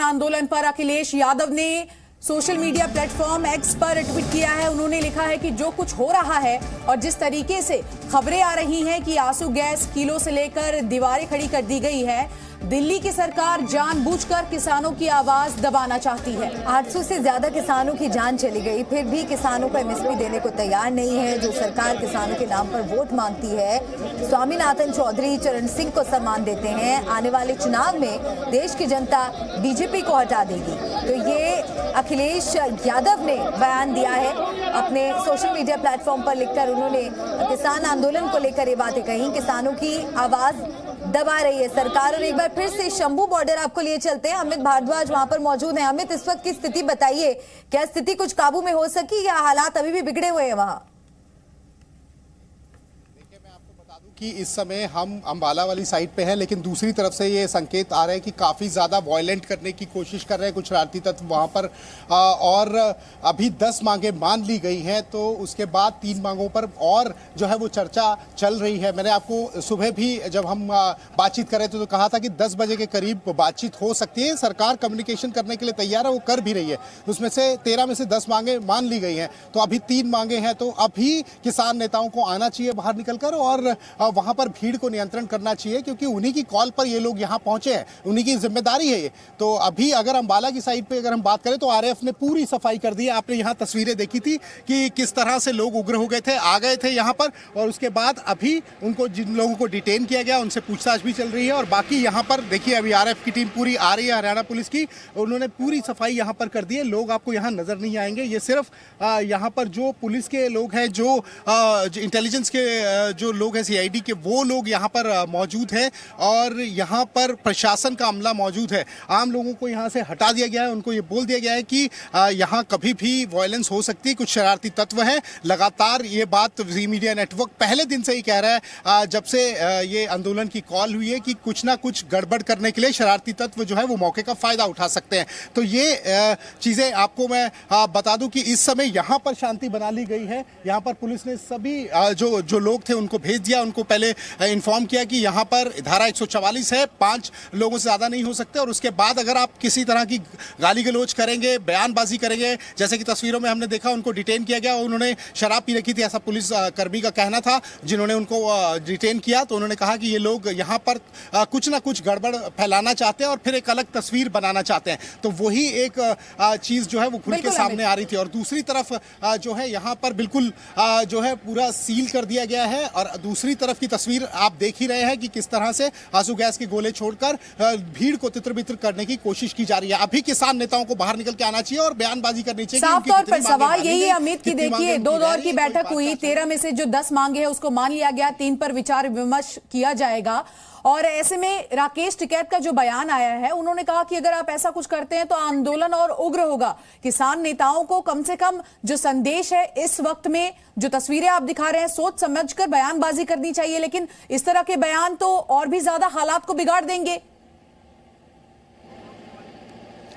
आंदोलन पर अखिलेश यादव ने सोशल मीडिया प्लेटफॉर्म एक्स पर ट्वीट किया है। उन्होंने लिखा है कि जो कुछ हो रहा है और जिस तरीके से खबरें आ रही हैं कि आंसू गैस किलो से लेकर दीवारें खड़ी कर दी गई है, दिल्ली की सरकार जानबूझकर किसानों की आवाज दबाना चाहती है। 800 से ज्यादा किसानों की जान चली गई, फिर भी किसानों को एमएसपी देने को तैयार नहीं है। जो सरकार किसानों के नाम पर वोट मांगती है, स्वामीनाथन चौधरी चरण सिंह को सम्मान देते हैं। आने वाले चुनाव में देश की जनता बीजेपी को हटा देगी। तो ये अखिलेश यादव ने बयान दिया है अपने सोशल मीडिया प्लेटफॉर्म पर लिखकर। उन्होंने किसान आंदोलन को लेकर ये बातें कही, किसानों की आवाज दबा रही है सरकार। और एक बार फिर से शंभू बॉर्डर आपको लिए चलते हैं। अमित भारद्वाज वहां पर मौजूद हैं। अमित, इस वक्त की स्थिति बताइए, क्या स्थिति कुछ काबू में हो सकी या हालात अभी भी बिगड़े हुए हैं वहां? कि इस समय हम अंबाला वाली साइड पे हैं, लेकिन दूसरी तरफ से ये संकेत आ रहे हैं कि काफ़ी ज़्यादा वायलेंट करने की कोशिश कर रहे हैं कुछ शरारती तत्व वहाँ पर। और अभी 10 मांगें मान ली गई हैं, तो उसके बाद 3 मांगों पर और जो है वो चर्चा चल रही है। मैंने आपको सुबह भी जब हम बातचीत कर रहे थे तो कहा था कि 10 बजे के करीब बातचीत हो सकती है। सरकार कम्युनिकेशन करने के लिए तैयार है, वो कर भी रही है। उसमें से 13 में से 10 मांगें मान ली गई हैं, तो अभी 3 मांगें हैं। तो अभी किसान नेताओं को आना चाहिए बाहर निकलकर और वहां पर भीड़ को नियंत्रण करना चाहिए, क्योंकि उन्हीं की कॉल पर ये लोग यहां पहुंचे हैं, उन्हीं की जिम्मेदारी है ये। तो अभी अगर अंबाला की साइड पे अगर हम बात करें तो आरएएफ ने पूरी सफाई कर दी है। आपने यहां तस्वीरें देखी थी कि किस तरह से लोग उग्र हो गए थे, आ गए थे यहां पर। और उसके बाद अभी उनको, जिन लोगों को डिटेन किया गया, उनसे पूछताछ भी चल रही है। और बाकी यहां पर देखिए, अभी आरएएफ की टीम पूरी आ रही है, हरियाणा पुलिस की। उन्होंने पूरी सफाई यहां पर कर दी है। लोग आपको यहां नजर नहीं आएंगे। ये सिर्फ यहां पर जो पुलिस के लोग हैं, जो इंटेलिजेंस के जो लोग हैं, सीआईडी के, वो लोग यहाँ पर मौजूद हैं। और यहाँ पर प्रशासन का अमला मौजूद है। आम लोगों को यहाँ से हटा दिया गया है। उनको ये बोल दिया गया है कि यहाँ कभी भी वायलेंस हो सकती है, कुछ शरारती तत्व हैं। लगातार ये बात वी मीडिया नेटवर्क पहले दिन से ही कह रहा है, जब से ये आंदोलन की कॉल हुई है कि कुछ ना कुछ गड़बड़ करने के लिए शरारती तत्व जो है वो मौके का फायदा उठा सकते हैं। तो ये चीज़ें आपको मैं बता दूं कि इस समय यहाँ पर शांति बना ली गई है। यहाँ पर पुलिस ने सभी जो लोग थे उनको भेज दिया। उनको पहले इन्फॉर्म किया कि यहाँ पर धारा 144 है, 5 लोगों से ज़्यादा नहीं हो सकते। और उसके बाद अगर आप किसी तरह की गाली गलौज करेंगे, बयानबाजी करेंगे, जैसे कि तस्वीरों में हमने देखा, उनको डिटेन किया गया। उन्होंने शराब पी रखी थी, ऐसा पुलिस कर्मी का कहना था, जिन्होंने उनको डिटेन किया। तो उन्होंने कहा कि ये लोग यहाँ पर कुछ ना कुछ गड़बड़ फैलाना चाहते हैं और फिर एक अलग तस्वीर बनाना चाहते हैं। तो वही एक चीज़ जो है वो खुल के सामने आ रही थी। और दूसरी तरफ जो है यहाँ पर बिल्कुल जो है पूरा सील कर दिया गया है। और दूसरी तरफ की तस्वीर आप देख ही रहे हैं कि किस तरह से आंसू गैस के गोले छोड़कर भीड़ को तितर-बितर करने की कोशिश की जा रही है। अभी किसान नेताओं को बाहर निकल के आना चाहिए और बयानबाजी करनी चाहिए। साफ तौर पर सवाल यही है अमित की, देखिए 2 दौर की बैठक हुई, 13 में से जो 10 मांगे हैं उसको मान लिया गया, 3 पर विचार विमर्श किया जाएगा। और ऐसे में राकेश टिकैत का जो बयान आया है, उन्होंने कहा कि अगर आप ऐसा कुछ करते हैं तो आंदोलन और उग्र होगा। किसान नेताओं को कम से कम जो संदेश है इस वक्त में, जो तस्वीरें आप दिखा रहे हैं, सोच समझकर बयानबाजी करनी चाहिए। लेकिन इस तरह के बयान तो और भी ज्यादा हालात को बिगाड़ देंगे।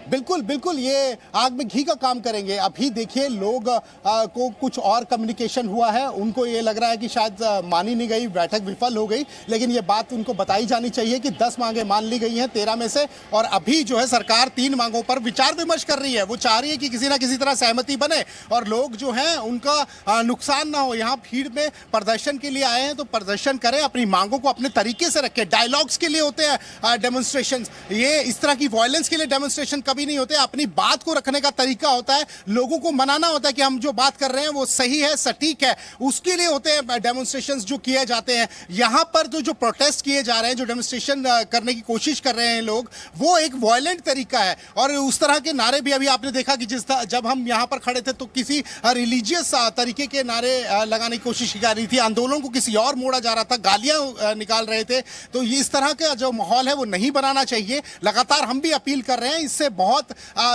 बिल्कुल बिल्कुल, ये आग में घी का काम करेंगे। अभी देखिए, लोग को कुछ और कम्युनिकेशन हुआ है, उनको ये लग रहा है कि शायद मानी नहीं गई, बैठक विफल हो गई। लेकिन ये बात उनको बताई जानी चाहिए कि 10 मांगें मान ली गई हैं 13 में से। और अभी जो है सरकार 3 मांगों पर विचार विमर्श कर रही है। वो चाह रही है कि किसी ना किसी तरह सहमति बने और लोग जो हैं उनका नुकसान ना हो। यहाँ भीड़ में प्रदर्शन के लिए आए हैं तो प्रदर्शन करें, अपनी मांगों को अपने तरीके से रखें। डायलॉग्स के लिए होते हैं डेमोन्स्ट्रेशन, ये इस तरह की वायलेंस के लिए डेमोन्स्ट्रेशन भी नहीं होते। अपनी बात को रखने का तरीका होता है, लोगों को मनाना होता है कि हम जो बात कर रहे हैं वो सही है, सटीक है, उसके लिए होते हैं डेमोन्स्ट्रेशंस जो किए जाते हैं। यहां पर जो प्रोटेस्ट किए जा रहे हैं, जो डेमोन्स्ट्रेशन करने की कोशिश कर रहे हैं लोग, वो एक वायलेंट तरीका है। और उस तरह के नारे भी अभी आपने देखा कि जब हम यहां पर खड़े थे तो किसी रिलीजियस तरीके के नारे लगाने की कोशिश की जा रही थी, आंदोलन को किसी और मोड़ा जा रहा था, गालियां निकाल रहे थे। तो ये इस तरह का जो माहौल है वो नहीं बनाना चाहिए। लगातार हम भी अपील कर रहे हैं, इससे बहुत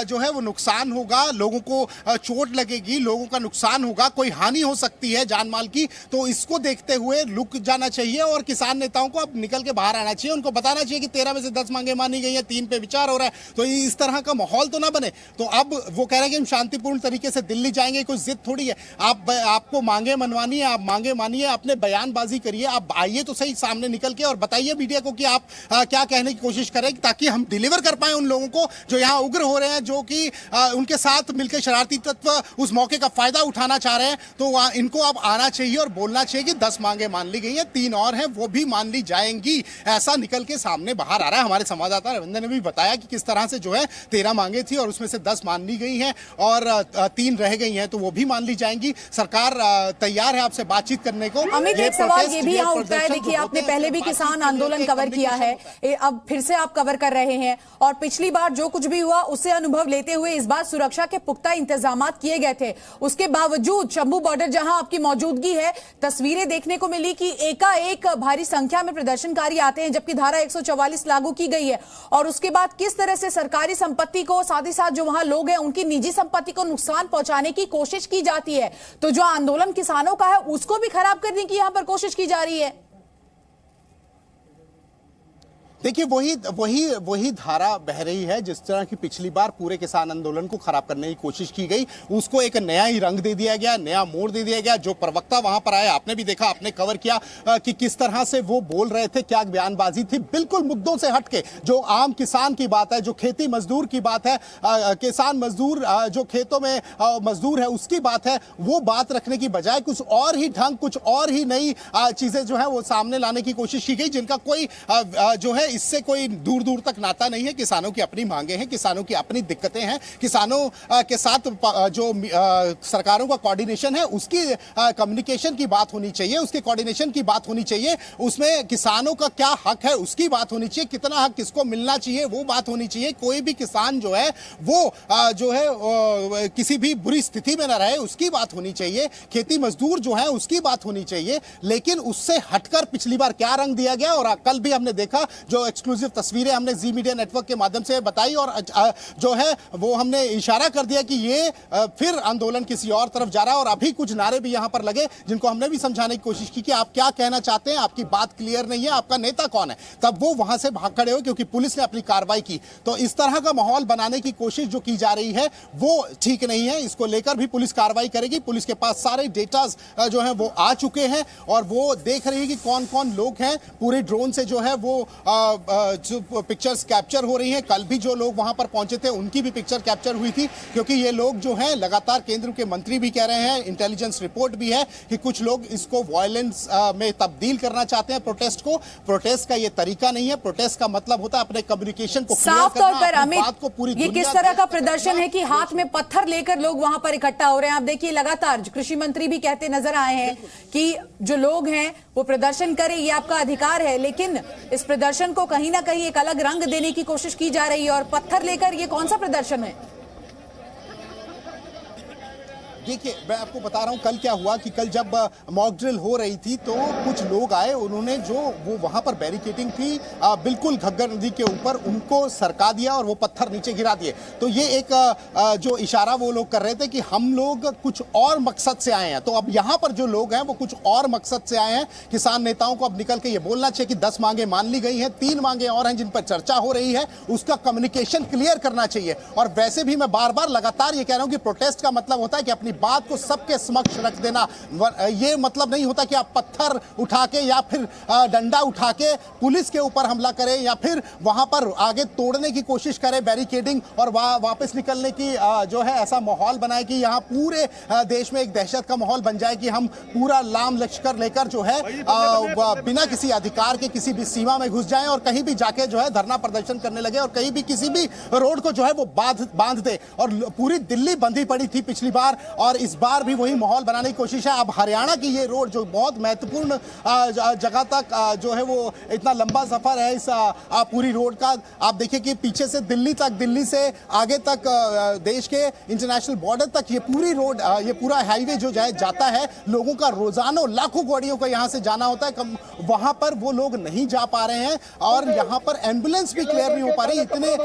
जो है वो नुकसान होगा, लोगों को चोट लगेगी, लोगों का नुकसान होगा, कोई हानि हो सकती है जान माल की। तो इसको देखते हुए रुक जाना चाहिए और किसान नेताओं को अब निकल के बाहर आना चाहिए। उनको बताना चाहिए कि 13 में से 10 मांगे मानी गई हैं, 3 पे विचार हो रहा है। तो इस तरह का माहौल तो ना बने। तो अब वो कह रहे हैं कि हम शांतिपूर्ण तरीके से दिल्ली जाएंगे, कोई जिद थोड़ी है। आपको मांगे मनवानी है, आप मांगे मानिए, अपने बयानबाजी करिए, आप आइए तो सही सामने निकल के और बताइए मीडिया को कि आप क्या कहने की कोशिश करें, ताकि हम डिलीवर कर पाए उन लोगों को जो यहाँ उग्र हो रहे हैं, जो कि उनके साथ मिलकर शरारती तत्व उस मौके का फायदा उठाना चाह रहे हैं, तो इनको अब आना चाहिए और बोलना चाहिए कि 10 मांगे मान ली गई हैं, 3 और हैं वो भी मान ली जाएंगी। ऐसा निकल के सामने बाहर आ रहा है। हमारे संवाददाता रविंद्र ने भी बताया कि किस तरह से जो है 13 मांगे थी और उसमें से 10 मान ली गई हैं और 3 रह गई हैं, तो वो भी मान ली जाएंगी। सरकार तैयार है आपसे बातचीत करने को। अमित, एक सवाल ये भी यहाँ उठता है, देखिए आपने पहले भी किसान आंदोलन कवर किया है, अब फिर से आप कवर कर रहे हैं, और पिछली बार जो कुछ भी हुआ उससे अनुभव लेते हुए इस बार सुरक्षा के पुख्ता इंतजाम किए गए थे। उसके बावजूद शंभू बॉर्डर जहां आपकी मौजूदगी है, तस्वीरें देखने को मिली कि एकाएक भारी संख्या में प्रदर्शनकारी आते हैं, जबकि धारा 144 लागू की गई है, और उसके बाद किस तरह से सरकारी संपत्ति को, साथ ही साथ जो वहां लोग हैं उनकी निजी संपत्ति को नुकसान पहुंचाने की कोशिश की जाती है। तो जो आंदोलन किसानों का है उसको भी खराब करने की यहां पर कोशिश की जा रही है। देखिए वही धारा बह रही है जिस तरह की पिछली बार पूरे किसान आंदोलन को खराब करने की कोशिश की गई, उसको एक नया ही रंग दे दिया गया, नया मोड़ दे दिया गया। जो प्रवक्ता वहां पर आए, आपने भी देखा, आपने कवर किया कि किस तरह से वो बोल रहे थे, क्या बयानबाजी थी, बिल्कुल मुद्दों से हटके। जो आम किसान की बात है, जो खेती मजदूर की बात है, किसान मजदूर जो खेतों में मजदूर है उसकी बात है, वो बात रखने की बजाय कुछ और ही ढंग, कुछ और ही नई चीजें जो है वो सामने लाने की कोशिश की गई, जिनका कोई जो है इससे कोई दूर दूर तक नाता नहीं है। किसानों की अपनी मांगे हैं, किसानों की अपनी दिक्कतें हैं, किसानों के साथ जो सरकारों का कोऑर्डिनेशन है उसकी कम्युनिकेशन की बात होनी चाहिए, उसके कोऑर्डिनेशन की बात होनी चाहिए, उसमें किसानों का क्या हक है उसकी बात होनी चाहिए, कितना हक किसको मिलना चाहिए वो बात होनी चाहिए। कोई भी किसान जो है वो जो है किसी भी बुरी स्थिति में ना रहे उसकी बात होनी चाहिए, खेती मजदूर जो है उसकी बात होनी चाहिए। लेकिन उससे हटकर पिछली बार क्या रंग दिया गया, और कल भी हमने देखा, जो एक्सक्लूसिव तस्वीरें हमने जी मीडिया नेटवर्क के माध्यम से बताई, और जो है वो हमने इशारा कर दिया कि ये फिर आंदोलन किसी और तरफ जा रहा है। और अभी कुछ नारे भी यहां पर लगे जिनको हमने भी समझाने की कोशिश की कि आप क्या कहना चाहते हैं, आपकी बात क्लियर नहीं है, आपका नेता कौन है। तब वो वहां से भाग खड़े हुए क्योंकि पुलिस ने अपनी कार्रवाई की। तो इस तरह का माहौल बनाने की कोशिश जो की जा रही है वो ठीक नहीं है, इसको लेकर भी पुलिस कार्रवाई करेगी। पुलिस के पास सारे डेटाज जो है वो आ चुके हैं और वो देख रही है कि कौन कौन लोग हैं। पूरे ड्रोन से जो है वो जो पिक्चर्स कैप्चर हो रही हैं। कल भी जो लोग वहां पर पहुंचे थे उनकी भी पिक्चर कैप्चर हुई थी, क्योंकि ये लोग जो हैं लगातार, केंद्र के मंत्री भी कह रहे हैं, इंटेलिजेंस रिपोर्ट भी है कि कुछ लोग इसको वायलेंस में तब्दील करना चाहते हैं प्रोटेस्ट को। प्रोटेस्ट का ये तरीका नहीं है। प्रोटेस्ट का मतलब होता है अपने कम्युनिकेशन को साफ तौर पर अमित, ये किस तरह का प्रदर्शन है कि हाथ में पत्थर लेकर लोग वहां पर इकट्ठा हो रहे हैं। आप देखिए लगातार कृषि मंत्री भी कहते नजर आए हैं कि जो लोग हैं वो प्रदर्शन करें, ये आपका अधिकार है, लेकिन इस प्रदर्शन को कहीं ना कहीं एक अलग रंग देने की कोशिश की जा रही है। और पत्थर लेकर ये कौन सा प्रदर्शन है? देखिए मैं आपको बता रहा हूं कल क्या हुआ कि कल जब मॉक ड्रिल हो रही थी तो कुछ लोग आए, उन्होंने जो वो वहां पर बैरिकेडिंग थी बिल्कुल घग्गर नदी के ऊपर, उनको सरका दिया और वो पत्थर नीचे गिरा दिए। तो ये एक जो इशारा वो लोग कर रहे थे कि हम लोग कुछ और मकसद से आए हैं। तो अब यहां पर जो लोग हैं वो कुछ और मकसद से आए हैं। किसान नेताओं को अब निकल के ये बोलना चाहिए कि 10 मांगे मान ली गई हैं, 3 मांगे और हैं जिन पर चर्चा हो रही है, उसका कम्युनिकेशन क्लियर करना चाहिए। और वैसे भी मैं बार बार लगातार ये कह रहा हूं कि प्रोटेस्ट का मतलब होता है कि अपनी बात को सबके समक्ष रख देना। ये मतलब नहीं होता कि आप पत्थर उठा के या फिर डंडा उठा के पुलिस के ऊपर हमला करें या फिर वहां पर आगे तोड़ने की कोशिश करें बैरिकेडिंग और वापस निकलने की जो है ऐसा माहौल बनाए कि यहां पूरे देश में एक दहशत का माहौल बन जाए कि हम पूरा लाम लश्कर लेकर जो है बिना किसी अधिकार के किसी भी सीमा में घुस जाएं और कहीं भी जाके जो है धरना प्रदर्शन करने लगे और कहीं भी किसी भी रोड को जो है वो बांध दे। और पूरी दिल्ली बंधी पड़ी थी पिछली बार और इस बार भी वही माहौल बनाने की कोशिश है। अब हरियाणा की ये रोड जो बहुत महत्वपूर्ण जगह तक जो है वो इतना लंबा सफर है इस पूरी रोड का। आप देखिए कि पीछे से दिल्ली तक, दिल्ली से आगे तक देश के इंटरनेशनल बॉर्डर तक ये पूरी रोड, ये पूरा हाईवे जो जाता है, लोगों का रोजाना लाखों गाड़ियों का यहाँ से जाना होता है। वहां पर वो लोग नहीं जा पा रहे हैं और यहाँ पर एम्बुलेंस भी क्लियर नहीं हो पा रही। इतने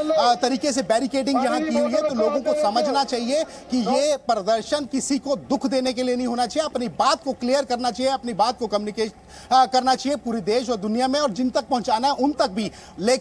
तरीके से बैरिकेडिंग यहाँ की हुई है। तो लोगों को समझना चाहिए कि ये प्रदर्शन किसी को दुख देने के लिए नहीं होना चाहिए। अपनी बात को क्लियर करना चाहिए, अपनी बात को कम्युनिकेट करना चाहिए पूरे देश और दुनिया में, और जिन तक पहुंचाना है उन तक भी।